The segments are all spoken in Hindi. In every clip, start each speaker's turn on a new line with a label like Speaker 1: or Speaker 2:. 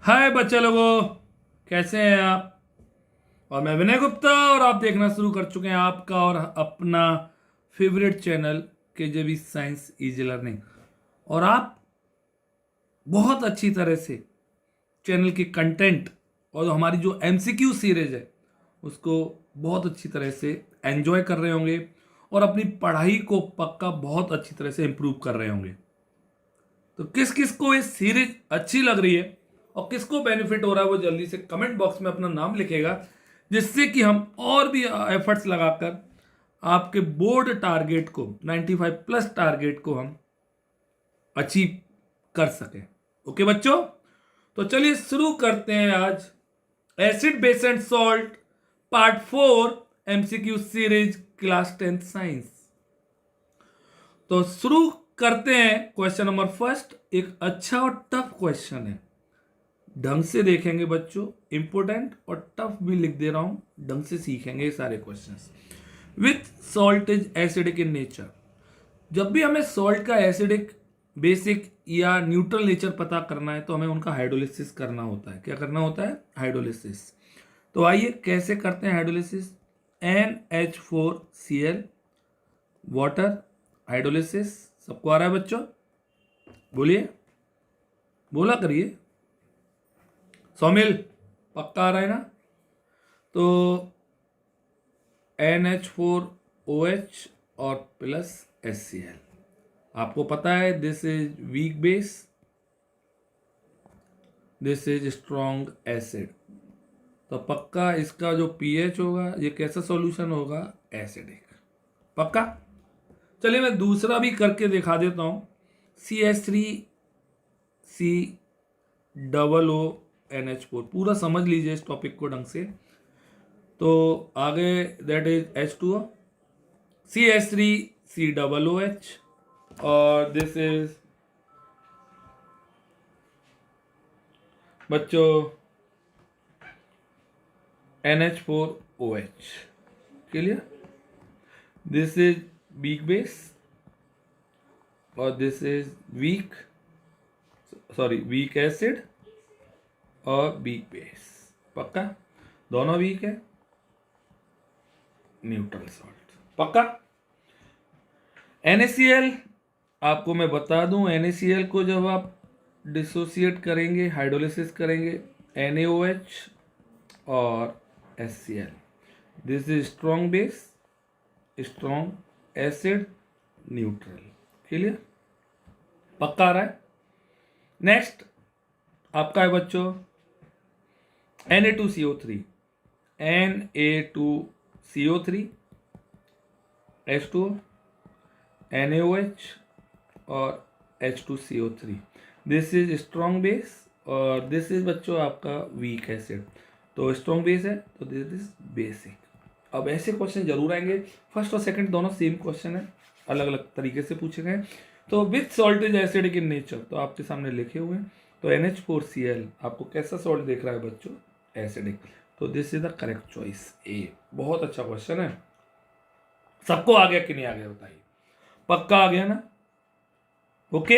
Speaker 1: हाय बच्चे लोगों, कैसे हैं आप। और मैं विनय गुप्ता और आप देखना शुरू कर चुके हैं आपका और अपना favourite channel KJB science easy learning. और आप बहुत अच्छी तरह से चैनल की कंटेंट और हमारी जो एमसीक्यू सीरीज है उसको बहुत अच्छी तरह से एंजॉय कर रहे होंगे और अपनी पढ़ाई को पक्का बहुत अच्छी तरह से इम्प्रूव कर रहे होंगे। तो किस किस को ये सीरीज अच्छी लग रही है और किसको बेनिफिट हो रहा है वो जल्दी से कमेंट बॉक्स में अपना नाम लिखेगा, जिससे कि हम और भी एफर्ट्स लगाकर आपके बोर्ड टारगेट को 95 प्लस टारगेट को हम अचीव कर सकें। ओके बच्चों, तो चलिए शुरू करते हैं आज acid base and salt part 4 MCQ series class 10th science. तो शुरू करते हैं क्वेश्चन नंबर फर्स्ट। एक अच्छा और टफ क्वेश्चन है, ढंग से देखेंगे बच्चों, इंपोर्टेंट और टफ भी लिख दे रहा हूं, ढंग से सीखेंगे ये सारे questions. With salt is acidic in nature. जब भी हमें सॉल्ट का एसिडिक, बेसिक या न्यूट्रल नेचर पता करना है तो हमें उनका हाइड्रोलिसिस करना होता है। क्या करना होता है? हाइड्रोलिसिस। तो आइए कैसे करते हैं हाइड्रोलिसिस। NH4Cl water hydrolysis. सबको आ रहा है बच्चों? बोलिए, बोला करिए। सौमिल, पक्का आ रहा है ना? तो NH4OH और प्लस HCl। आपको पता है this is weak base, this is strong acid. तो पक्का इसका जो pH होगा ये कैसा सॉल्यूशन होगा? एसिडिक। पक्का। चलिए मैं दूसरा भी करके दिखा देता हूं। CH3COONH4। पूरा समझ लीजिए इस टॉपिक को ढंग से। तो आगे दैट इज H2O, CH3COOH और दिस इज बच्चों NH4OH। Clear? This is weak base और दिस इज वीक एसिड और वीक बेस। पक्का? दोनों वीक है, न्यूट्रल सॉल्ट। पक्का? NaCl आपको मैं बता दूं, NaCl को जब आप डिसोसिएट करेंगे, हाइड्रोलिसिस करेंगे, NaOH और HCl। This is strong base, strong acid, neutral. Clear? पक्का आ रहा है? नेक्स्ट आपका है बच्चों Na2CO3। Na2CO3 H2O, NaOH और H2CO3। This is strong base और दिस इज बच्चों आपका वीक एसिड। तो स्ट्रॉन्ग बेस है तो दिस इज बेसिक। अब ऐसे क्वेश्चन जरूर आएंगे, फर्स्ट और सेकंड दोनों सेम क्वेश्चन है, अलग अलग तरीके से पूछे गए। तो with salt is acidic in nature, तो आपके सामने लिखे हुए हैं। तो NH4Cl आपको कैसा सॉल्ट देख रहा है बच्चों? एसिडिक। तो this is the correct choice A. बहुत अच्छा क्वेश्चन है। सबको आ गया कि नहीं आ गया बताइए? पक्का आ गया ना? ओके।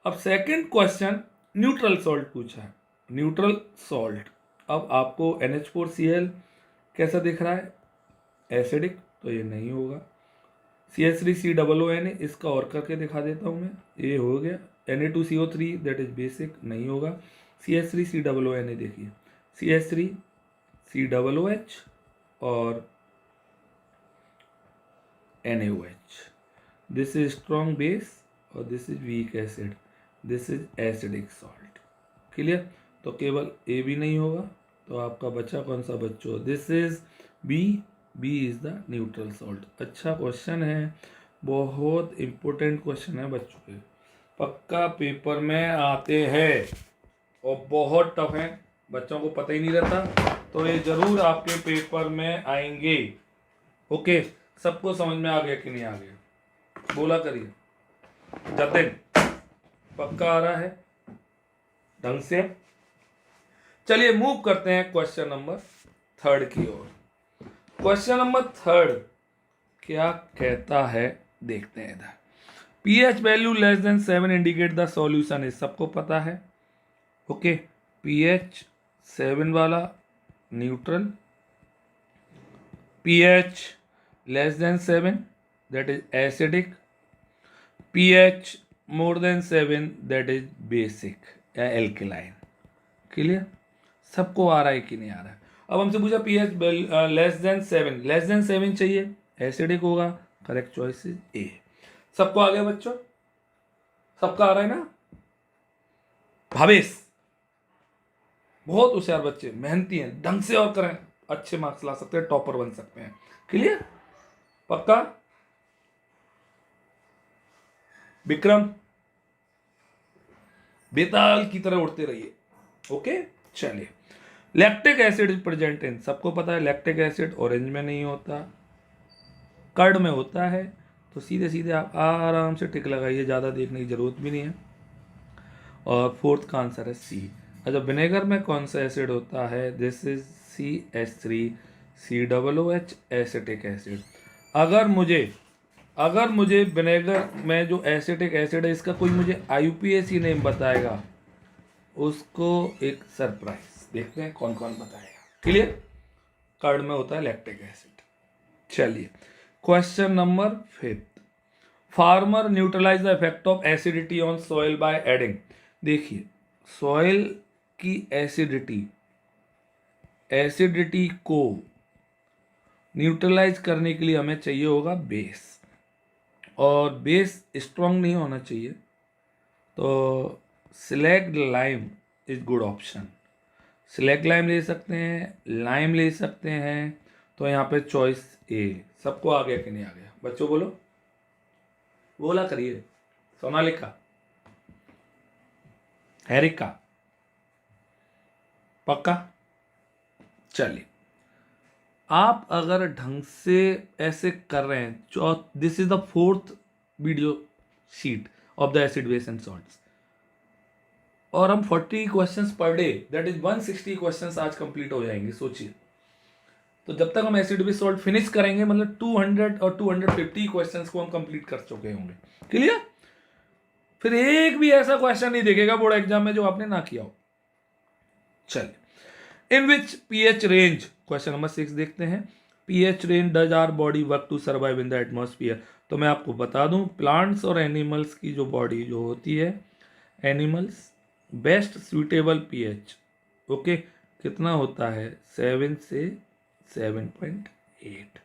Speaker 1: अब सेकंड क्वेश्चन न्यूट्रल सॉल्ट पूछा है। न्यूट्रल सॉल्ट, अब आपको NH4Cl कैसा दिख रहा है? एसिडिक, तो ये नहीं होगा। CH3COONA, इसका और करके दिखा देता हूँ मैं, ये हो गया। Na2CO3 दैट इज बेसिक, नहीं होगा। CH3COONA देखिए, CH3COOH और NaOH। This is strong base और this is weak acid, this is acidic salt. Clear? तो केवल ए भी नहीं होगा, तो आपका बचा कौन सा बच्चों? This is B. B is the neutral salt. अच्छा क्वेश्चन है, बहुत इंपॉर्टेंट क्वेश्चन है बच्चों के, पक्का पेपर में आते हैं और बहुत टफ है, बच्चों को पता ही नहीं रहता, तो ये जरूर आपके पेपर में आएंगे। ओके, सबको समझ में आ गया कि नहीं आ गया? बोला करिए। जतिन, पक्का आ रहा है ढंग से? चलिए मूव करते हैं क्वेश्चन नंबर थर्ड की ओर। क्वेश्चन नंबर थर्ड क्या कहता है देखते हैं इधर। pH value less than 7 indicate the solution is, सबको पता है। ओके, pH 7 वाला neutral, pH less than 7 that is acidic, pH more than 7 that is basic या एल्केलाइन। क्लियर? सबको आ रहा है कि नहीं आ रहा है? अब हमसे पूछा pH less than 7, less than 7 चाहिए, एसिडिक होगा, करेक्ट चॉइस इज ए। सबको आ गया बच्चों? सबका आ रहा है ना? भावेश बहुत होशियार बच्चे, मेहनती हैं, ढंग से और करें, अच्छे मार्क्स ला सकते हैं, टॉपर बन सकते हैं। क्लियर? पक्का? विक्रम बेताल की तरह उड़ते रहिए। ओके, चलिए। Lactic acid is present in, सबको पता है लैक्टिक एसिड ऑरेंज में नहीं होता, कर्ड में होता है। तो सीधे सीधे आप आराम से टिक लगाइए, ज़्यादा देखने की जरूरत भी नहीं है। और फोर्थ का आंसर है सी। अच्छा, विनेगर में कौन सा एसिड होता है? This is CH3COOH acetic acid. अगर मुझे विनेगर में जो एसिटिक एसिड है इसका कोई मुझे IUPAC नेम बताएगा, उसको एक सरप्राइज। देखते हैं कौन कौन बताएगा। क्लियर? कर्ड में होता है लैक्टिक एसिड। चलिए, question number 5, farmer neutralise the effect of acidity on soil by adding. देखिए, सॉइल की एसिडिटी को न्यूट्रलाइज करने के लिए हमें चाहिए होगा बेस, और बेस स्ट्रॉन्ग नहीं होना चाहिए, तो slagged lime is good option. Slag lime ले सकते हैं, लाइम ले सकते हैं, तो यहाँ पे चॉइस ए। सबको आ गया कि नहीं आ गया बच्चों? बोला करिए। सोनालिका, हैरिका, पक्का? चलिए, आप अगर ढंग से ऐसे कर रहे हैं, this is the 4th video sheet of the acid base and salts, और हम 40 questions per day, that is 160 questions आज कंप्लीट हो जाएंगे। सोचिए, तो जब तक हम एसिड बेस सॉल्ट फिनिश करेंगे, मतलब 200 और 250 क्वेश्चंस को हम कंप्लीट कर चुके होंगे। क्लियर? फिर एक भी ऐसा क्वेश्चन नहीं देखेगा बोर्ड एग्जाम में जो आपने ना किया हो। चलिए, in which pH range, question number 6 देखते हैं। pH range does our body work to survive in the atmosphere. तो मैं आपको बता दूं, प्लांट्स और एनिमल्स की जो बॉडी जो होती है, animals best suitable pH okay कितना होता है? 7 से 7.8।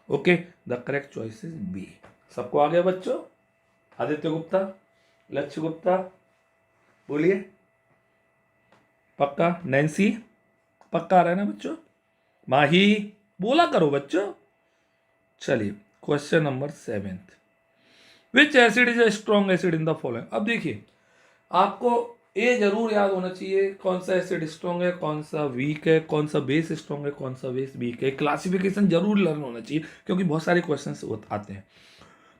Speaker 1: Okay, the correct choice is B. सबको आ गया बच्चों? आदित्य गुप्ता, लक्ष्य गुप्ता, बोलिए पक्का? नैन्सी, पक्का आ रहा है ना बच्चों? माही, बोला करो बच्चों। चलिए, question number 7, which acid is a strong acid in the following. अब देखिए, आपको ये जरूर याद होना चाहिए कौन सा एसिड स्ट्रॉन्ग है, कौन सा वीक है, कौन सा बेस स्ट्रॉन्ग है, कौन सा बेस वीक है। क्लासिफिकेशन जरूर लर्न होना चाहिए, क्योंकि बहुत सारे क्वेश्चन आते हैं।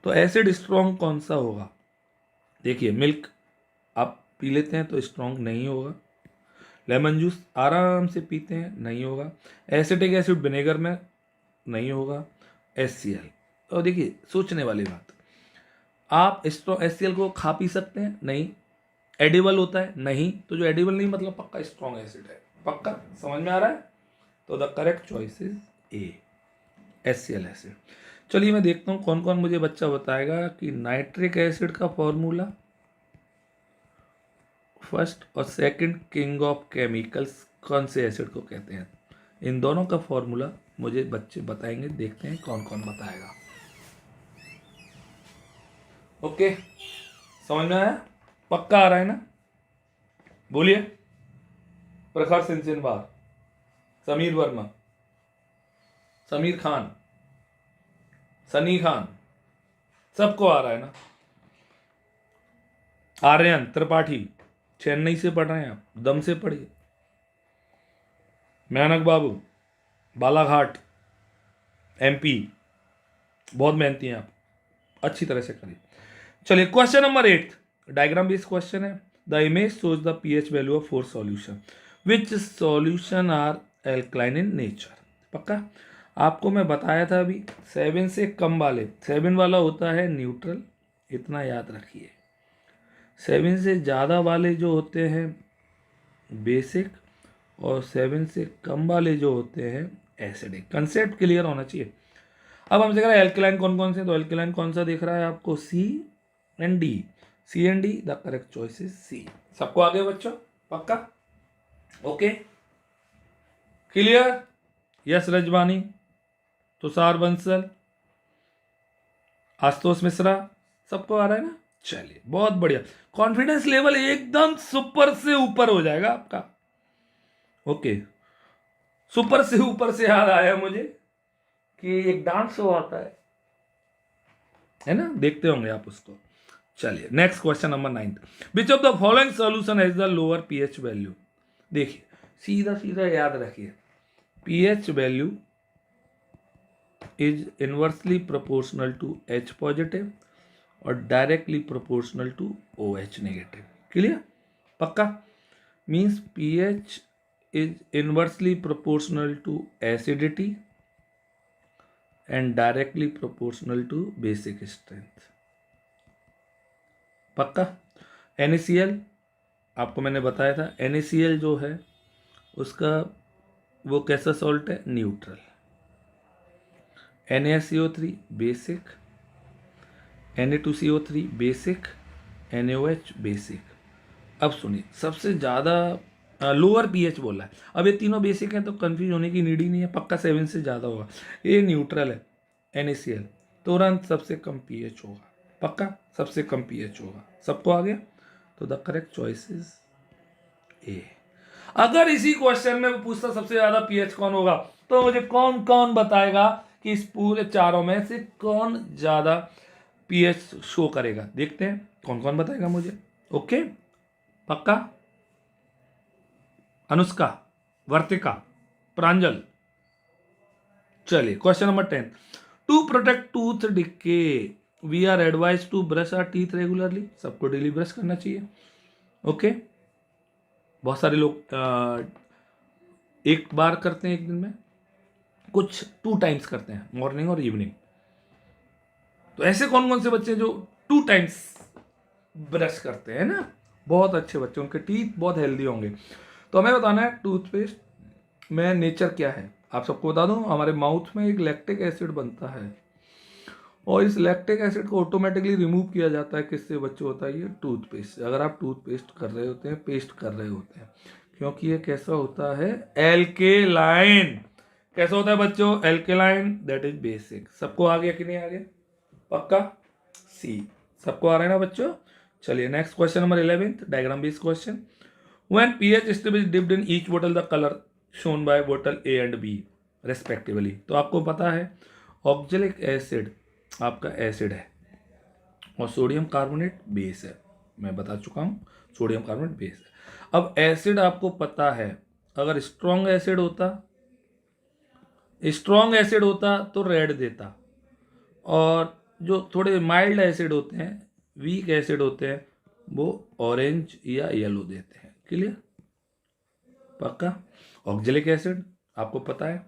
Speaker 1: तो एसिड स्ट्रॉन्ग कौन सा होगा? देखिए, मिल्क आप पी लेते हैं तो स्ट्रॉन्ग नहीं होगा, लेमन जूस आराम से पीते हैं, नहीं होगा, एसिटिक एसिड विनेगर में नहीं होगा, HCl। और देखिए, सोचने वाली बात, आप HCl को खा पी सकते हैं? नहीं। एडिबल होता है? नहीं। तो जो एडिबल नहीं मतलब पक्का स्ट्रॉन्ग एसिड है। पक्का समझ में आ रहा है? तो the correct choice is A, HCl acid. चलिए, मैं देखता हूँ कौन कौन मुझे बच्चा बताएगा कि नाइट्रिक एसिड का फॉर्मूला, फर्स्ट और सेकंड किंग ऑफ केमिकल्स कौन से एसिड को कहते हैं। इन दोनों का फॉर्मूला मुझे बच्चे बताएंगे, देखते हैं कौन कौन बताएगा। ओके, समझ में आया? पक्का आ रहा है ना? बोलिए। प्रखर सिंचनवार, समीर वर्मा, समीर खान, सनी खान, सबको आ रहा है ना? आर्यन त्रिपाठी, चेन्नई से पढ़ रहे हैं आप, दम से पढ़िए। मेहनक बाबू, बालाघाट, MP, बहुत मेहनती हैं आप, अच्छी तरह से करिए। चलिए, question number 8, diagram based question है। The image shows the pH value of 4 solution, which solution are alkaline in nature. पक्का? आपको मैं बताया था अभी, 7 से कम वाले, 7 वाला होता है न्यूट्रल, इतना याद रखिए। 7 से ज़्यादा वाले जो होते हैं बेसिक, और 7 से कम वाले जो होते हैं एसिडिक। कंसेप्ट क्लियर होना चाहिए। अब हम देख रहे हैं एल्केलाइन कौन कौन से, तो एल्केलाइन कौन सा दिख रहा है आपको, C and D. C and D, the correct choice is C. सबको आगे बच्चों, पक्का? Okay, clear? Yes Rajwani, Tushar Bansal, Ashutosh Mishra, सबको आ रहा है ना? चलिए बहुत बढ़िया, कॉन्फिडेंस लेवल एकदम सुपर से ऊपर हो जाएगा आपका। ओके, सुपर से ऊपर से याद आया मुझे कि एक डांस शो आता है ना, देखते होंगे आप उसको। चलिए next question number 9, which of the following solution has the lower pH value. देखिए सीधा सीधा याद रखिए, pH value is inversely proportional to H positive और directly proportional to O H negative. Clear? पक्का? Means pH is inversely proportional to acidity and directly proportional to basic strength. पक्का? NaCl आपको मैंने बताया था, NaCl जो है उसका वो कैसा सॉल्ट है, neutral. NaCO3 basic, Na2CO3 basic, NaOH basic. अब सुनिए, सबसे ज़्यादा लोअर पीएच बोला है। अब ये तीनों बेसिक हैं तो कंफ्यूज होने की नीड ही नहीं है, पक्का 7 से ज़्यादा होगा। ये न्यूट्रल है NaCl, तुरंत सबसे कम पीएच होगा, पक्का सबसे कम पीएच होगा। सबको आ गया? तो द करेक्ट चॉइस इज ए। अगर इसी क्वेश्चन में पूछता सबसे ज़्यादा पीएच कौन होगा, तो मुझे कौन कौन बताएगा कि इस पूरे चारों में से कौन ज़्यादा पीएच शो करेगा। देखते हैं कौन कौन बताएगा मुझे। ओके, पक्का? अनुष्का, वर्तिका, प्रांजल। चलिए question number 10, to protect tooth decay we are advise to brush our teeth regularly. सबको डेली ब्रश करना चाहिए। ओके, बहुत सारे लोग एक बार करते हैं एक दिन में, कुछ 2 टाइम्स करते हैं, मॉर्निंग और इवनिंग। तो ऐसे कौन कौन से बच्चे जो 2 टाइम्स ब्रश करते हैं ना, बहुत अच्छे बच्चे, उनके टीथ बहुत हेल्दी होंगे। तो हमें बताना है टूथपेस्ट में नेचर क्या है। आप सबको बता दूं, हमारे माउथ में एक लैक्टिक एसिड बनता है और इस लैक्टिक एसिड को ऑटोमेटिकली रिमूव किया जाता है। किससे बच्चे होता है? ये टूथपेस्ट। अगर आप टूथपेस्ट कर रहे होते हैं, पेस्ट कर रहे होते हैं, क्योंकि ये कैसा होता है, एल्केलाइन। कैसा होता है बच्चों? Alkaline, that is basic. सबको आ गया कि नहीं आ गया? पक्का? सी। सबको आ रहा है ना बच्चों? चलिए next question number 11, diagram based question. When pH strip is dipped in each bottle, the color shown by bottle A and B respectively। तो आपको पता है ऑक्जेलिक एसिड आपका एसिड है और सोडियम कार्बोनेट बेस है। मैं बता चुका हूँ, सोडियम कार्बोनेट बेस है। अब एसिड आपको पता है, अगर स्ट्रॉन्ग एसिड होता तो रेड देता, और जो थोड़े माइल्ड एसिड होते हैं, वीक एसिड होते हैं, वो ऑरेंज या येलो देते हैं। क्लियर? पक्का? ऑक्जेलिक एसिड आपको पता है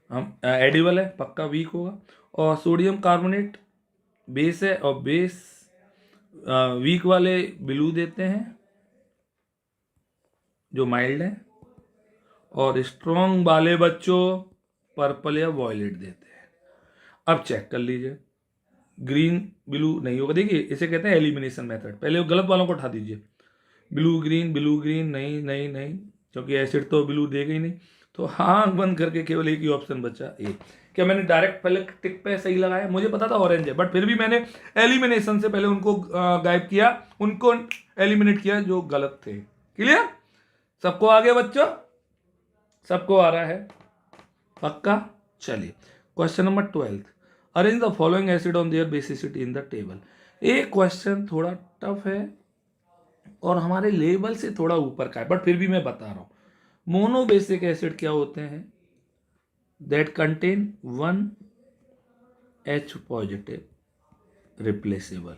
Speaker 1: हम एडिबल है, पक्का वीक होगा। और सोडियम कार्बोनेट बेस है, और बेस वीक वाले ब्लू देते हैं जो माइल्ड है, और स्ट्रॉन्ग वाले बच्चों पर्पल या वॉयलेट देते हैं। अब चेक कर लीजिए, ग्रीन ब्लू नहीं होगा। देखिए इसे कहते हैं एलिमिनेशन मेथड। पहले वो गलत वालों को उठा दीजिए, ब्लू ग्रीन, नहीं नहीं नहीं, क्योंकि एसिड तो ब्लू देगा ही नहीं। तो आंख बंद करके केवल एक ही ऑप्शन बचा ए। क्या मैंने डायरेक्ट पहले टिक पे सही लगाया? मुझे पता था ऑरेंज है, बट फिर भी मैंने एलिमिनेशन से पहले उनको गायब किया, उनको एलिमिनेट किया जो गलत थे। क्लियर? सबको आ गया बच्चों? सबको आ रहा है? पक्का? चलिए question number 12, arrange the following acid on their basicity in the table. एक क्वेश्चन थोड़ा टफ है और हमारे लेवल से थोड़ा ऊपर का है, बट फिर भी मैं बता रहा हूं। मोनोबेसिक एसिड क्या होते हैं? That contain 1 H positive replaceable.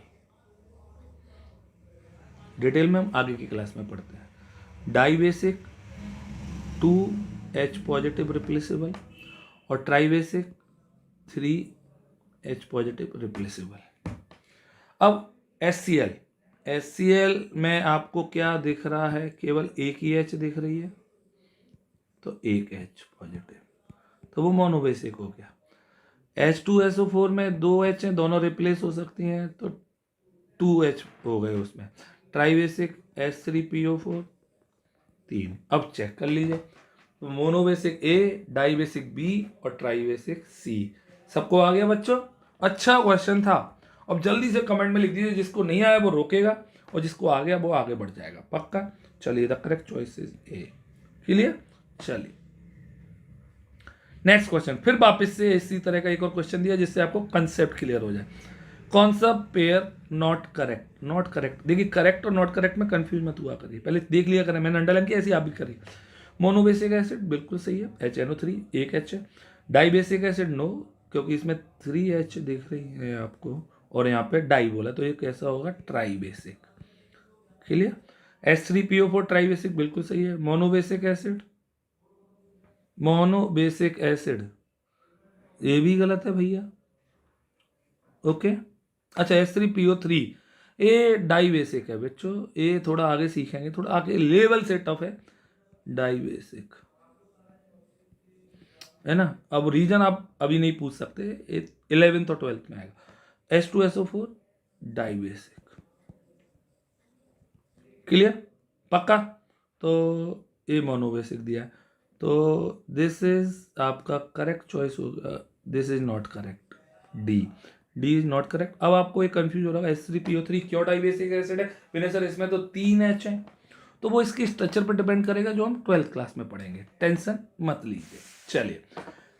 Speaker 1: Detail में हम आगे की क्लास में पढ़ते हैं। Dibasic 2 H positive replaceable, और tribasic 3 H positive replaceable. अब HCl HCl में आपको क्या दिख रहा है, केवल एक ही H दिख रही है, तो एक H पॉजिटिव, तो वो मोनोबेसिक हो गया। H2SO4 में दो H हैं, दोनों रिप्लेस हो सकती हैं, तो 2H हो गए उसमें। Tribasic H3PO4 3। अब चेक कर लीजिए, तो मोनोबेसिक A, डाइबेसिक B और ट्राइबेसिक C। सबको आ गया बच्चों? अच्छा क्वेश्चन था। अब जल्दी से कमेंट में लिख दीजिए, जिसको नहीं आया वो रोकेगा और जिसको आ गया वो आगे बढ़ जाएगा, पक्का। चलिए, the correct choice is A। Clear? चलिए नेक्स्ट क्वेश्चन, फिर वापस से इसी तरह का एक और क्वेश्चन दिया जिससे आपको कंसेप्ट क्लियर हो जाए। कौन सा pair not correct? Not correct, देखिए करेक्ट और नॉट करेक्ट में कंफ्यूज मत हुआ करिए, पहले देख लिया करें। मैंने अंडरलाइन किया, ऐसे आप भी करिए। मोनोबेसिक एसिड बिल्कुल सही है, HNO3 एक H है। डाइबेसिक एसिड नो, क्योंकि इसमें 3H दिख रही है आपको और यहाँ पे डाई बोला, तो ये कैसा होगा? ट्राइबेसिक। क्लियर? H3PO4 ट्राइबेसिक बिल्कुल सही है। मोनोबेसिक एसिड, मोनोबेसिक एसिड ये भी गलत है भैया। ओके, अच्छा H3PO3 ये डाइबेसिक है बच्चों, ये थोड़ा आगे सीखेंगे, थोड़ा आगे लेवल से टफ है। डाइबेसिक है ना। अब रीजन आप अभी नहीं पूछ सकते, 11th और 12th में आएगा। H2SO4 dibasic. क्लियर? पक्का? तो ये मोनोबेसिक दिया है, तो दिस इज आपका करेक्ट चॉइस होगा। This is not correct, D is not correct. अब आपको एक कंफ्यूज हो रहा है, H3PO3 क्यों डाइबेसिक एसिड है? विनय सर इसमें तो 3H है, तो वो इसके स्ट्रक्चर पर डिपेंड करेगा, जो हम 12th क्लास में पढ़ेंगे, टेंशन मत लीजिए। चलिए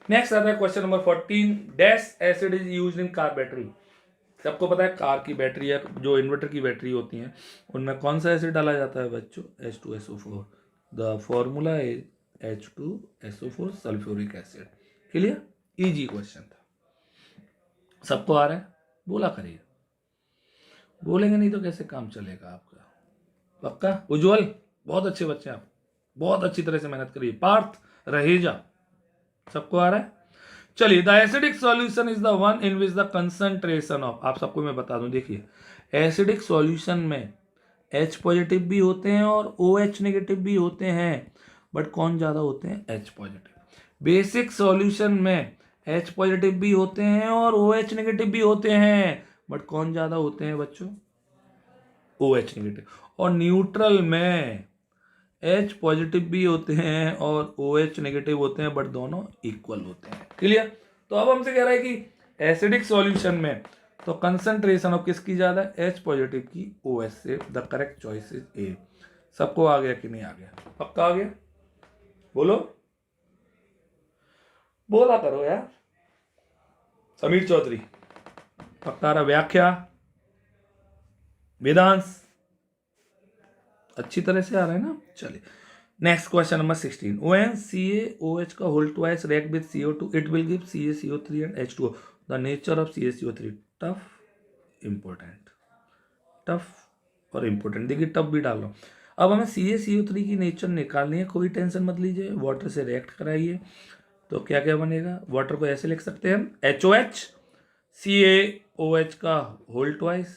Speaker 1: नेक्स्ट आता है question number 14। Dash acid is used in car battery. सबको पता है कार की बैटरी या जो इन्वर्टर की बैटरी होती हैं उनमें कौन सा एसिड डाला जाता है बच्चों? H2SO4। The formula is H2SO4 sulphuric acid. Clear? Easy question था, सबको आ रहा है? बोला करिए, बोलेंगे नहीं तो कैसे काम चलेगा आपका। पक्का? उज्जवल बहुत अच्छे बच्चे आप, बहुत अच्छी तरह से मेहनत करिए। पार्थ रहेजा, सबको आ रहा है? चलिए, the acidic solution is the one in which the concentration of, आप सबको मैं बता दूं, देखिए एसिडिक सॉल्यूशन में H पॉजिटिव भी होते हैं और OH नेगेटिव भी होते हैं, बट कौन ज्यादा होते हैं? H positive. बेसिक सॉल्यूशन में H पॉजिटिव भी होते हैं और OH नेगेटिव भी होते हैं, बट कौन ज्यादा होते हैं बच्चों? OH negative. और न्यूट्रल में H पॉजिटिव भी होते हैं और OH नेगेटिव होते हैं, बट दोनों इक्वल होते हैं। क्लियर? तो अब हमसे कह रहा है कि एसिडिक सॉल्यूशन में तो कंसंट्रेशन ऑफ किसकी ज्यादा है? H पॉजिटिव की OH से। The correct choice is A। सबको आ गया कि नहीं आ गया? पक्का आ गया? बोलो, बोला करो यार। समीर चौधरी पक्का आ रहा? व्याख्या, वेदांश अच्छी तरह से आ रहा है ना? चलिए next question number 16। When CaOH का whole twice react with CO2 it will give CaCO3 and H2O. The nature of CaCO3 tough, important, tough और इंपॉर्टेंट। देखिए टफ भी डाल रहा हूँ। अब हमें CaCO3 की नेचर निकालनी है, कोई टेंशन मत लीजिए, वाटर से रिएक्ट कराइए तो क्या क्या बनेगा। वाटर को ऐसे लिख सकते हैं हम, HOH CaOH का होल ट्वाइस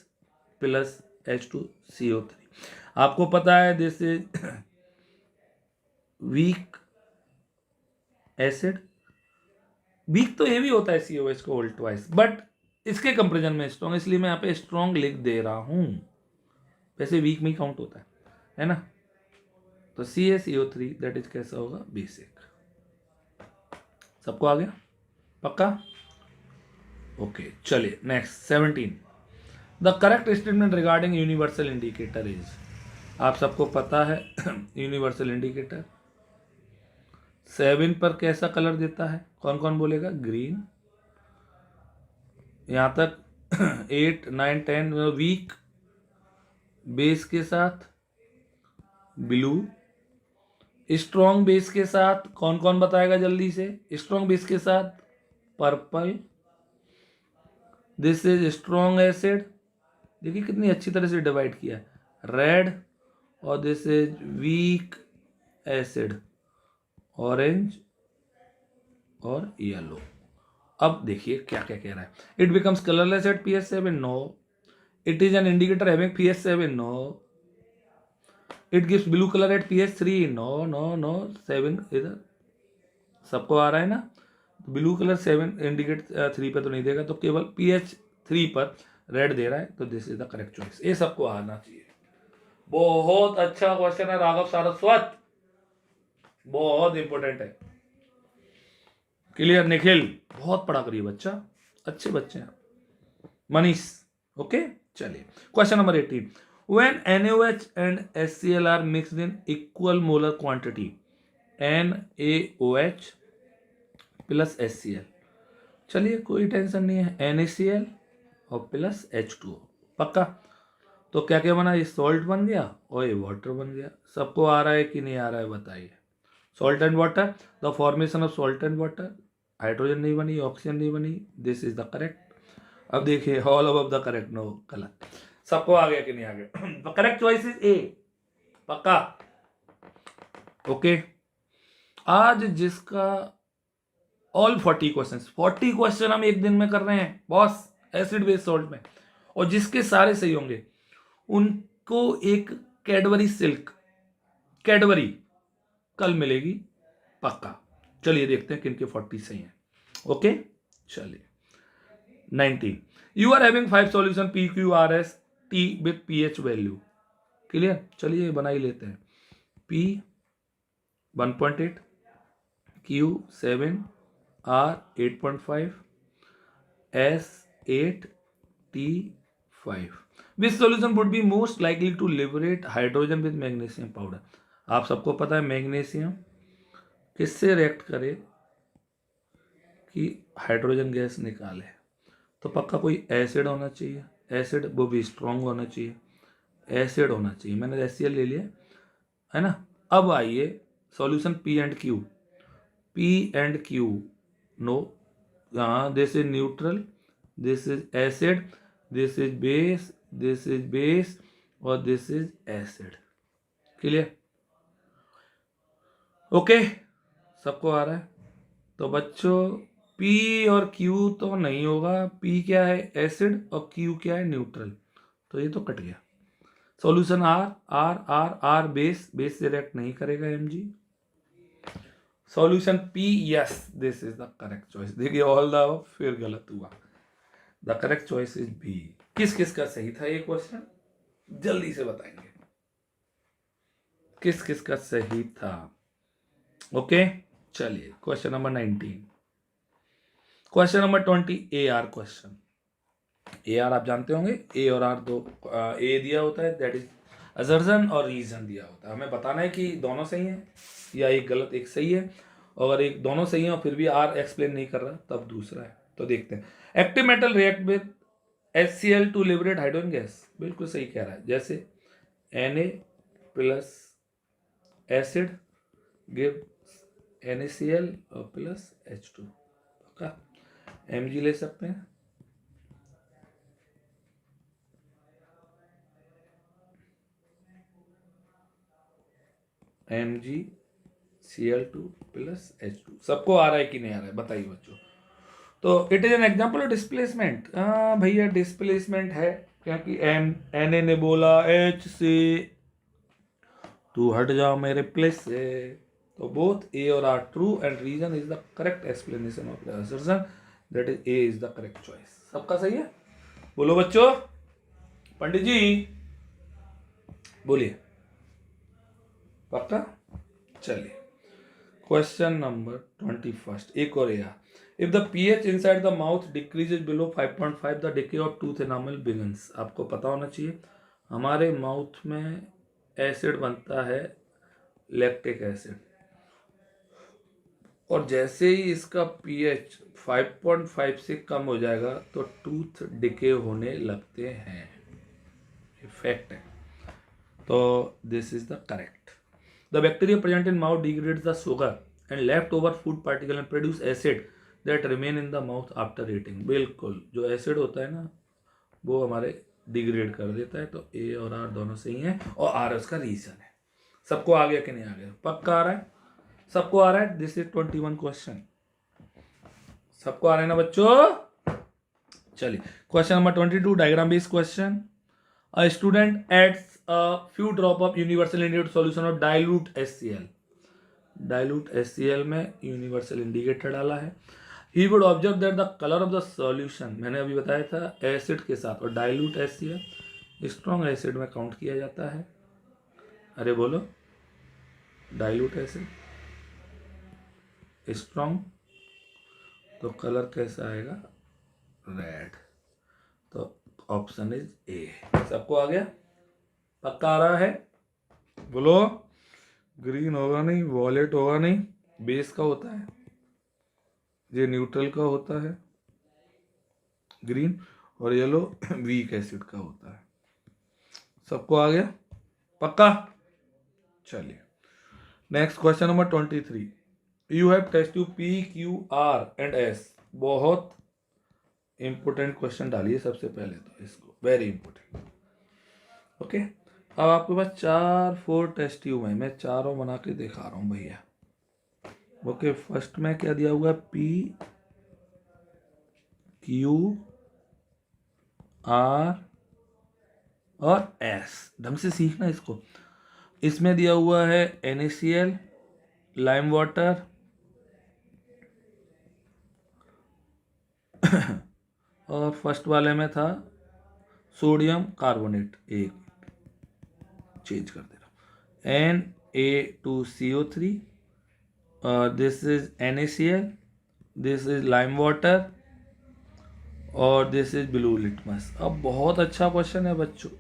Speaker 1: प्लस H2CO3। आपको पता है this is weak acid. Weak तो ये भी होता है COH को होल ट्वाइस, बट इसके कंपेरिजन में स्ट्रॉन्ग, इसलिए मैं यहाँ पे स्ट्रॉन्ग लिख दे रहा हूं। वैसे वीक में काउंट होता है ना? तो CaCO3 दैट इज कैसा होगा? बेसिक। सबको आ गया? पक्का? ओके चलिए next 17। The correct statement regarding universal indicator is, आप सबको पता है यूनिवर्सल इंडिकेटर 7 पर कैसा कलर देता है? कौन कौन बोलेगा? ग्रीन। यहां तक 8 9 10 वीक बेस के साथ ब्लू, स्ट्रॉन्ग बेस के साथ कौन कौन बताएगा जल्दी से? स्ट्रॉन्ग बेस के साथ purple, this is strong acid, देखिए कितनी अच्छी तरह से डिवाइड किया है, रेड, और this is weak acid, orange और येलो। अब देखिए क्या क्या कह रहा है। It becomes colourless at pH 7, no. It is an indicator having pH 7. No. It gives blue color at pH 3. No. 7 इधर सबको आ रहा है ना. ब्लू कलर 7 इंडिकेट 3 पे तो नहीं देगा, तो केवल pH 3 पर रेड दे रहा है, तो this is the correct choice. ये सबको आना चाहिए. बहुत अच्छा क्वेश्चन है राघव सारस्वत, बहुत इंपॉर्टेंट है. क्लियर निखिल, बहुत पढ़ा करिए बच्चा, अच्छे बच्चे हैं. मनीष, ओके. चलिए question number 18. When NaOH and HCl are mixed in equal molar quantity, NaOH plus HCl, चलिए कोई टेंशन नहीं है, NaCl और प्लस H2O, पक्का. तो क्या क्या बना, ये सॉल्ट बन गया और ये वाटर बन गया. सबको आ रहा है कि नहीं आ रहा है बताइए. Salt and water, the formation of salt and water, hydrogen नहीं बनी, ऑक्सीजन नहीं बनी, दिस इज द करेक्ट. अब देखिए all above the correct, no गलत. सबको आ गया कि नहीं आ गया. करेक्ट चॉइस इज ए, पक्का. ओके. आज जिसका ऑल 40 क्वेश्चन हम एक दिन में कर रहे हैं बॉस, एसिड बेस सॉल्ट में, और जिसके सारे सही होंगे उनको एक कैडबरी सिल्क, कैडबरी कल मिलेगी पक्का. चलिए देखते हैं किनके 40 सही हैं. ओके. चलिए 19. You are having 5 solution PQRS T with pH value. Clear. चलिए बना ही लेते हैं. P 1.8, Q 7, R 8.5, S 8, T 5. Which solution would be most likely to liberate hydrogen with magnesium powder? आप सबको पता है मैग्नीशियम किससे रिएक्ट करे कि हाइड्रोजन गैस निकाले, तो पक्का कोई एसिड होना चाहिए. एसिड वो भी स्ट्रॉन्ग होना चाहिए, एसिड होना चाहिए. मैंने HCl ले लिया है ना. अब आइए solution P and Q. No, हाँ, this is neutral, this is acid, this is base, this is base और this is acid. Clear. Okay. सबको आ रहा है. तो बच्चों P और Q तो नहीं होगा. P क्या है, एसिड, और Q क्या है, न्यूट्रल. तो ये तो कट गया. सॉल्यूशन R बेस से रिएक्ट नहीं करेगा Mg. Solution P, yes, this is the correct choice. देखिए ऑल द फिर गलत हुआ. The correct choice is B. किस किस का सही था ये क्वेश्चन जल्दी से बताएंगे, किस किस का सही था. ओके. चलिए question number 19. Question number 20 AR question. AR आप जानते होंगे, A और R दो, A दिया होता है दैट इज असर्शन और रीजन दिया होता है. हमें बताना है कि दोनों सही हैं या एक गलत एक सही है. अगर एक दोनों सही है और फिर भी R एक्सप्लेन नहीं कर रहा तब दूसरा है. तो देखते हैं. Active metal react with HCl to liberate hydrogen gas. बिल्कुल सही कह रहा है. जैसे Na plus acid give NaCl और प्लस H2. पक्का. Mg ले सकते हैं. MgCl2 plus H2. सबको आ रहा है कि नहीं आ रहा है बताइए बच्चों. तो it is an example of displacement. भैया डिस्प्लेसमेंट है क्योंकि Na ने बोला H से तू हट जाओ मेरे प्लेस से. तो बोथ A और R true and reason is the correct explanation of the assertion, that is A is the correct choice. सबका सही है. बोलो बच्चों. पंडित जी बोलिए. पक्का. चलिए क्वेश्चन नंबर 21. एक और AR. If the pH inside the mouth decreases below 5.5 the decay of tooth enamel begins. आपको पता होना चाहिए हमारे माउथ में एसिड बनता है लैक्टिक एसिड, और जैसे ही इसका pH 5.5 से कम हो जाएगा तो टूथ डिके होने लगते हैं. फैक्ट है. तो this is the correct. The bacteria present in mouth degrades the sugar and left over food particle and produce acid that remain in the mouth after eating. बिल्कुल जो एसिड होता है ना वो हमारे डिग्रेड कर देता है. तो A और R दोनों सही हैं और R उसका रीजन है. सबको आ गया कि नहीं आ गया. पक्का आ रहा है. सबको आ रहा है. This is 21 question. सबको आ रहा है ना बच्चों. चलिए question number 22 diagram based question. A student adds a few drop of universal indicator solution of dilute HCl. Dilute HCl में यूनिवर्सल इंडिकेटर डाला है. He would observe that the colour of the solution, मैंने अभी बताया था एसिड के साथ, और डाइल्यूट HCl स्ट्रॉन्ग एसिड में काउंट किया जाता है. अरे बोलो, डाइल्यूट एसिड स्ट्रॉन्ग, तो कलर कैसा आएगा? रेड. तो ऑप्शन इज ए. सबको आ गया? पक्का आ रहा है? बोलो. ग्रीन होगा नहीं, वॉलेट होगा नहीं, बेस का होता है, ये न्यूट्रल का होता है ग्रीन, और येलो वीक एसिड का होता है. सबको आ गया? पक्का? चलिए next question number 23. You have test tube P, Q, R and S. बहुत इंपोर्टेंट क्वेश्चन डालिए सबसे पहले तो इसको, वेरी इंपोर्टेंट. ओके, अब आपके पास 4 टेस्ट ट्यूब है, मैं चारों बना के दिखा रहा हूँ भैया. ओके, फर्स्ट में क्या दिया हुआ है? P, Q, R और S. ढंग से सीखना इसको. इसमें दिया हुआ है NaCl, लाइम वाटर और फर्स्ट वाले में था सोडियम कार्बोनेट. एक चेंज कर दे रहा हूँ. Na2CO3, this is NaCl, this is lime water और दिस इज ब्लू लिटमस. अब बहुत अच्छा क्वेश्चन है बच्चों,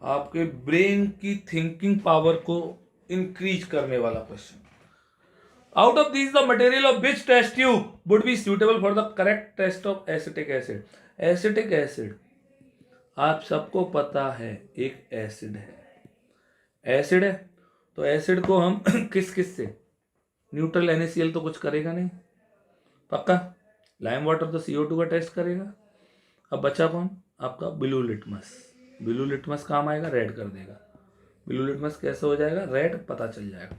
Speaker 1: आपके ब्रेन की थिंकिंग पावर को इंक्रीज करने वाला question. Out of these the material of which test tube would be suitable for the correct test of acetic acid. Acetic acid आप सबको पता है एक एसिड है. एसिड है तो एसिड को हम किस किस से, न्यूट्रल NaCl तो कुछ करेगा नहीं, पक्का. लाइम वाटर तो CO2 का टेस्ट करेगा. अब बचा कौन? आपका ब्लू लिटमस. ब्लू लिटमस काम आएगा, रेड कर देगा. ब्लू लिटमस कैसे हो जाएगा? रेड, पता चल जाएगा.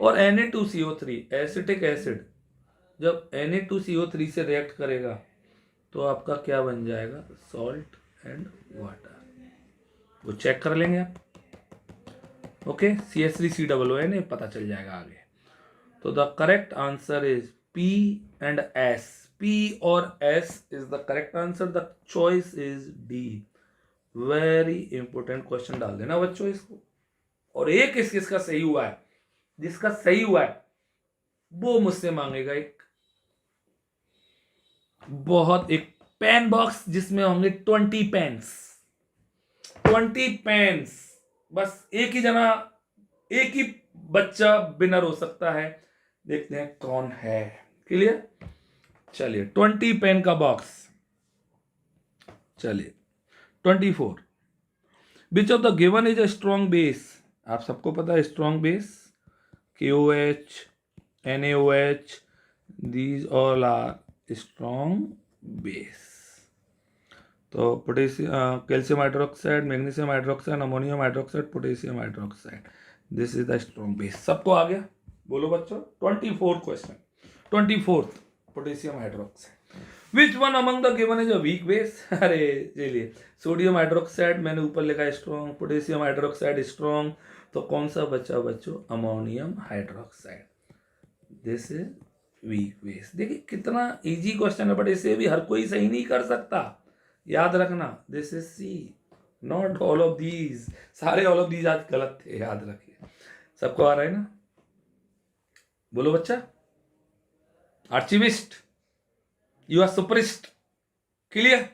Speaker 1: और Na2CO3 एसिटिक एसिड जब Na2CO3 से रिएक्ट करेगा तो आपका क्या बन जाएगा? Salt and water. वो चेक कर लेंगे आप. ओके, CH3COON, पता चल जाएगा आगे. तो the correct answer is P and S. P और S is the correct answer. The choice is D. Very important question डाल देना बच्चों इसको. और एक किसका सही हुआ है, जिसका सही हुआ है वो मुझसे मांगेगा एक पेन बॉक्स जिसमें होंगे 20 पेन्स. 20 पेन्स. बस एक ही बच्चा विनर हो सकता है. देखते हैं कौन है. क्लियर? चलिए 20 पेन का बॉक्स. चलिए 24. विच of the given is a strong base. आप सबको पता है strong base KOH, NaOH, these all are strong base. तो potassium, calcium hydroxide, magnesium hydroxide, ammonium hydroxide, potassium hydroxide, this is the strong base. सबको आ गया? बोलो बच्चों. 24 question. 24 potassium hydroxide. Which one among the given is a weak base. अरे चलिए, सोडियम हाइड्रोक्साइड मैंने ऊपर लिखा है स्ट्रॉन्ग, पोटेशियम हाइड्रोक्साइड स्ट्रॉन्ग, तो कौन सा बचा बच्चों? Ammonium hydroxide. This is weak base. देखिए कितना इजी क्वेश्चन है, बट इसे भी हर कोई सही नहीं कर सकता. याद रखना, this is C, not all of these. सारे ऑल ऑफ दीज आज गलत थे, याद रखिए. सबको आ रहा है ना? बोलो बच्चा. Archivist, you are superest. Clear?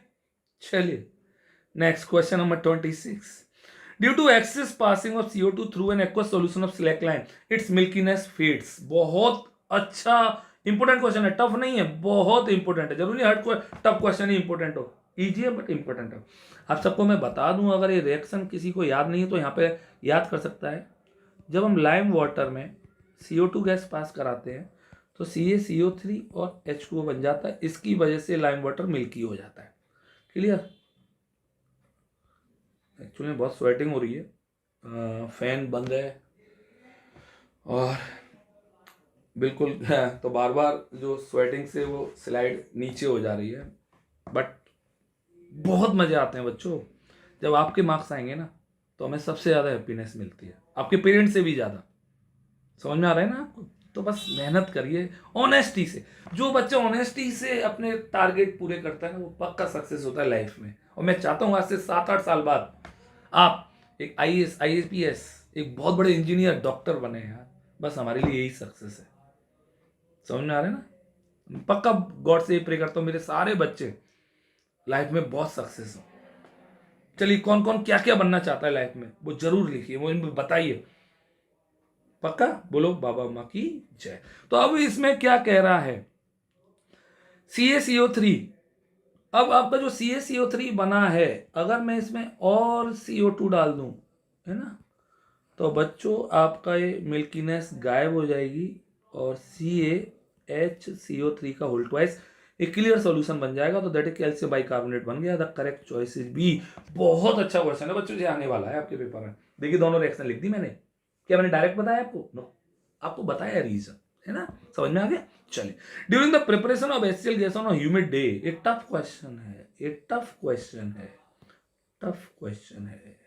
Speaker 1: चलिए next question number 26. Due to excess passing of CO2 through an aqueous solution of slaked lime, it's milkiness fades. बहुत अच्छा इंपोर्टेंट क्वेश्चन है, टफ नहीं है, बहुत इंपोर्टेंट है. जरूरी हर कोई टफ क्वेश्चन ही इंपोर्टेंट हो, इजी है बट इंपोर्टेंट है. आप सबको मैं बता दूं, अगर ये रिएक्शन किसी को याद नहीं है तो यहाँ पे याद कर सकता है. जब हम लाइम वाटर में CO2 गैस पास कराते हैं तो CaCO3 और H2O बन जाता है. इसकी वजह से लाइम वाटर मिल्की हो जाता है. क्लियर? एक्चुअली बहुत स्वेटिंग हो रही है, फैन बंद है और बिल्कुल तो बार बार जो स्वेटिंग से वो स्लाइड नीचे हो जा रही है. बट बहुत मजे आते हैं बच्चों जब आपके मार्क्स आएंगे ना तो हमें सबसे ज़्यादा हैप्पीनेस मिलती है, आपके पेरेंट्स से भी ज़्यादा। समझ में आ रहा है ना आपको? तो बस मेहनत करिए ऑनेस्टी से। जो बच्चा ऑनेस्टी से अपने टारगेट पूरे करता है ना, वो पक्का सक्सेस होता है लाइफ में। और मैं चाहता हूँ आज से 7-8 साल बाद आप एक IAS IPS एक बहुत बड़े इंजीनियर डॉक्टर बने यार। बस हमारे लिए यही सक्सेस है। समझ में आ रहा है ना? पक्का गॉड से प्रे करता हूँ मेरे सारे बच्चे लाइफ में बहुत सक्सेस हो। चलिए, कौन कौन क्या क्या बनना चाहता है लाइफ में वो जरूर लिखिए, वो इनको बताइए। पक्का बोलो बाबा माँ की जय। तो अब इसमें क्या कह रहा है, CaCO3। अब आपका जो CaCO3 बना है, अगर मैं इसमें और CO2 डाल दूं, है ना, तो बच्चों आपका ये मिल्कीनेस गायब हो जाएगी और CaHCO3 का होल ट्वाइस एक क्लियर सॉल्यूशन बन जाएगा। तो दैट इज कैल्शियम बाइकार्बोनेट बन गया। The correct choice is B. बहुत अच्छा क्वेश्चन है बच्चों, ये आने वाला है आपके पेपर में। देखिए दोनों रिएक्शन लिख दी मैंने। क्या मैंने डायरेक्ट बताया आपको? नो, आपको बताया रीजन, है ना? समझ में आ गया? चलिए, during the preparation of HCl gas on a humid day, एक टफ क्वेश्चन है, एक टफ क्वेश्चन है, टफ क्वेश्चन है।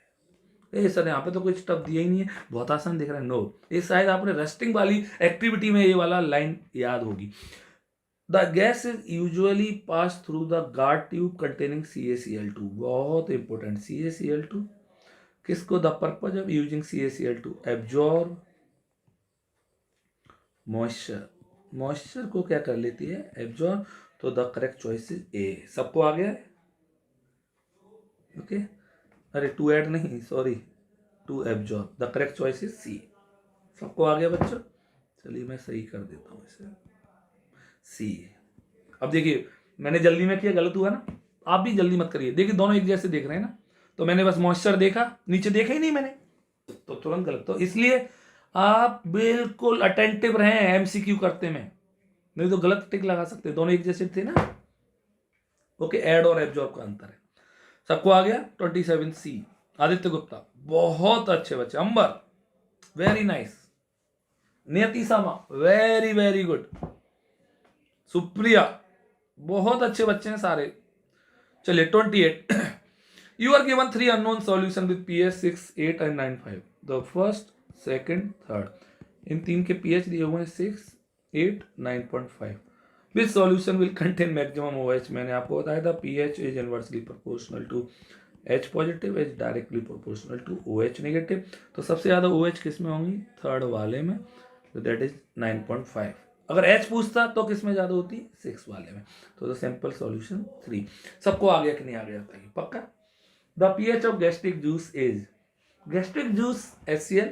Speaker 1: ए सर यहाँ पे तो कुछ टफ दिया ही नहीं है, बहुत आसान दिख रहा है। नो, ये शायद आपने रेस्टिंग वाली एक्टिविटी में ये वाला लाइन याद होगी। The gas is usually pass through the guard tube containing CaCl2। बहुत इंपॉर्टेंट, CaCl2 किसको, the purpose of using CaCl2 absorb moisture. Moisture को क्या कर लेती है, एब्जॉर्ब। तो the correct choice is A. सबको आ गया है? ओके, अरे टू ऐड नहीं, sorry, to absorb. The correct choice is C. सबको आ गया बच्चों? चलिए मैं सही कर देता हूँ इसे, सी। अब देखिए मैंने जल्दी में किया, गलत हुआ ना? आप भी जल्दी मत करिए। देखिए दोनों एक जैसे देख रहे हैं ना, तो मैंने बस मॉइस्चर देखा, नीचे देखा ही नहीं मैंने, तो तुरंत गलत। तो इसलिए आप बिल्कुल अटेंटिव रहें MCQ करते में, नहीं तो गलत टिक लगा सकते। दोनों एक जैसे थे ना। ओके, ऐड और एब्जॉर्ब का अंतर है। सबको आ गया? 27C आदित्य गुप्ता, बहुत अच्छे बच्चे। अंबर वेरी नाइस। नियति सामा वेरी वेरी गुड। सुप्रिया, बहुत अच्छे बच्चे हैं सारे। चलिए 28 you are given 3 unknown solution with pH 6, 8 and 9, 5। The first, second, third, in तीन के pH दिए हुए हैं 6, 8, 9.5। Which solution will contain maximum OH। मैंने आपको बताया था pH is inversely proportional to H positive, H directly proportional to OH negative. तो सबसे ज्यादा OH किस में होंगी, थर्ड वाले में, तो दैट इज 9.5। अगर H पूछता तो किस में ज्यादा होती, 6 वाले में। तो द सिंपल सॉल्यूशन 3। सबको आ गया कि नहीं आ गया बताइए पक्का? The pH of gastric juice is, gastric juice HCl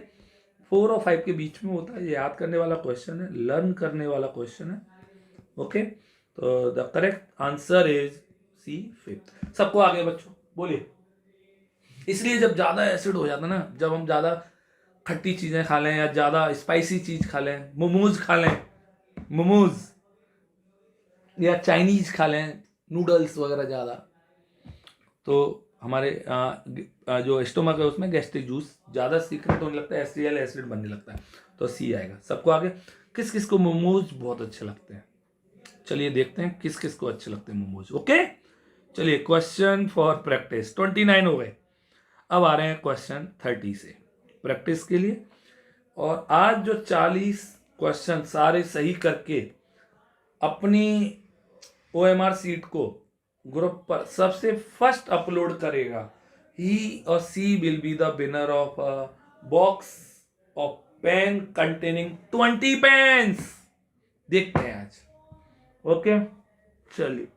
Speaker 1: 4 और 5 के बीच में होता है। ये याद करने वाला क्वेश्चन है, लर्न करने वाला क्वेश्चन है। ओके, तो the correct answer is C, 5। सबको आ गया बच्चों? बोलिए। इसलिए जब ज्यादा एसिड हो जाता है ना, जब हम ज्यादा खट्टी चीजें खा लें या ज्यादा स्पाइसी चीज खा लें, मोमोज खा लें, मोमोज या चाइनीज खा लें, नूडल्स वगैरह ज्यादा, तो हमारे जो स्टोमक है उसमें गैस्ट्रिक जूस ज्यादा सीक्रेट होने लगता है, HCl एसिड बनने लगता है। तो सी आएगा। सबको आगे? किस किस को मोमोज बहुत अच्छे लगते हैं? चलिए देखते हैं किस किस को अच्छे लगते हैं मोमोज। ओके, चलिए क्वेश्चन फॉर प्रैक्टिस 29 हो गए। अब आ रहे हैं क्वेश्चन 30 से प्रैक्टिस के लिए। और आज जो 40 क्वेश्चन सारे सही करके अपनी OMR सीट को ग्रुप पर सबसे फर्स्ट अपलोड करेगा, ही और she will be the winner of a box of pen containing 20 pens. देखते हैं आज। ओके, चलिए।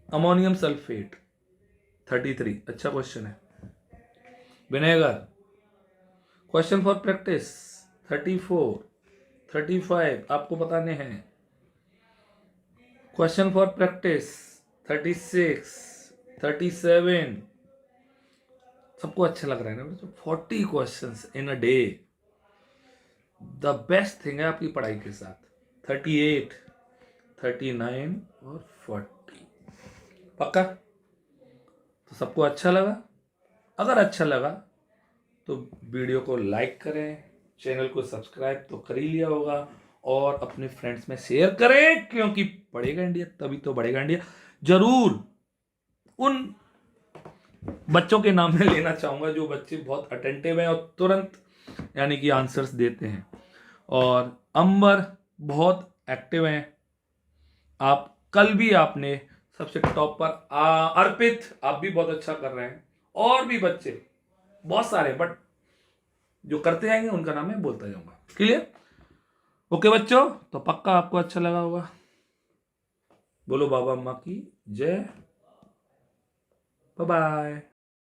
Speaker 1: अमोनियम सल्फेट 33 अच्छा क्वेश्चन है। विनेगर, क्वेश्चन फॉर प्रैक्टिस 34, 35 आपको बताने हैं। Question for practice 36, 37। सबको अच्छा लग रहा है ना? 40 questions in a day, the best thing है आपकी पढ़ाई के साथ। 38, 39 और 40 पक्का? तो सबको अच्छा लगा? अगर अच्छा लगा तो वीडियो को लाइक करें, चैनल को सब्सक्राइब तो कर ही लिया होगा, और अपने फ्रेंड्स में शेयर करें, क्योंकि पढ़ेगा इंडिया तभी तो बढ़ेगा इंडिया। जरूर उन बच्चों के नाम में लेना चाहूँगा जो बच्चे बहुत अटेंटिव हैं और तुरंत यानी कि आंसर्स देते हैं। और अंबर बहुत एक्टिव हैं। आप कल भी आपने सबसे टॉप पर अर्पित आप भी बहुत अच्छा कर रहे हैं, और भी बच्चे बहुत सारे, बट जो करते जाएंगे उनका नाम मैं बोलता जाऊंगा। क्लियर? ओके बच्चों, तो पक्का आपको अच्छा लगा होगा। बोलो बाबा अम्मा की जय। Bye bye.